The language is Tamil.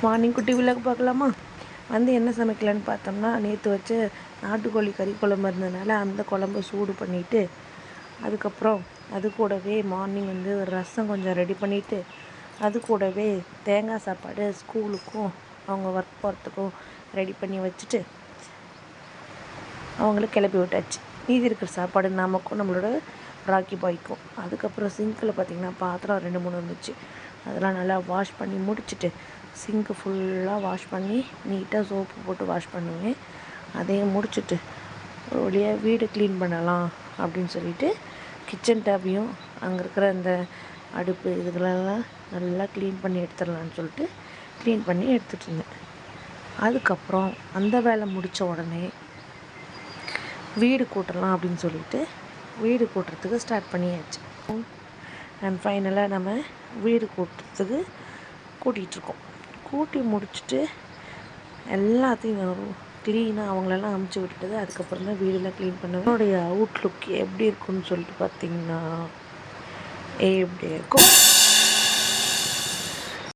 மார்னிங் குட்டி விளக்கு பார்க்கலாமா? என்ன சமைக்கலான்னு பார்த்தோம்னா, நேற்று வச்ச நாட்டுக்கோழி கறி குழம்பு இருந்ததுனால அந்த குழம்பு சூடு பண்ணிவிட்டு, அதுக்கப்புறம் அது கூடவே மார்னிங் ஒரு ரசம் கொஞ்சம் ரெடி பண்ணிவிட்டு, அது கூடவே தேங்காய் சாப்பாடு ஸ்கூலுக்கும் அவங்க ஒர்க் போகிறதுக்கும் ரெடி பண்ணி வச்சுட்டு அவங்கள கிளப்பி விட்டாச்சு. மீதி இருக்கிற சாப்பாடு நமக்கும் நம்மளோட ராக்கி பாய்க்கும். அதுக்கப்புறம் சிங்கில் பார்த்திங்கன்னா பாத்திரம் 2-3 இருந்துச்சு. அதெல்லாம் நல்லா வாஷ் பண்ணி முடிச்சுட்டு, சிங்க்கு ஃபுல்லாக வாஷ் பண்ணி நீட்டாக சோப்பு போட்டு வாஷ் பண்ணுவேன். அதையும் முடிச்சுட்டு ஒரு வழியாக வீடு க்ளீன் பண்ணலாம் அப்படின்னு சொல்லிவிட்டு கிச்சன் டேப்பையும் அங்கே இருக்கிற அந்த அடுப்பு இதுகளெல்லாம் நல்லா க்ளீன் பண்ணி எடுத்துடலான்னு சொல்லிட்டு க்ளீன் பண்ணி எடுத்துகிட்டு இருந்தேன். அதுக்கப்புறம் அந்த வேலை முடித்த உடனே வீடு கூட்டலாம் அப்படின்னு சொல்லிட்டு வீடு கூட்டுறதுக்கு ஸ்டார்ட் பண்ணியாச்சு. அண்ட் ஃபைனலாக நம்ம வீடு கூட்டுறதுக்கு கூட்டிகிட்ருக்கோம். கூட்டி முடிச்சுட்டு எல்லாத்தையும் க்ளீனாக அவங்களெல்லாம் அமுச்சு விட்டுட்டு அதுக்கப்புறம் தான் வீடெல்லாம் க்ளீன் பண்ணுவேன். என்னுடைய அவுட்லுக் எப்படி இருக்குன்னு சொல்லிட்டு பார்த்திங்கன்னா எப்படி இருக்கும்.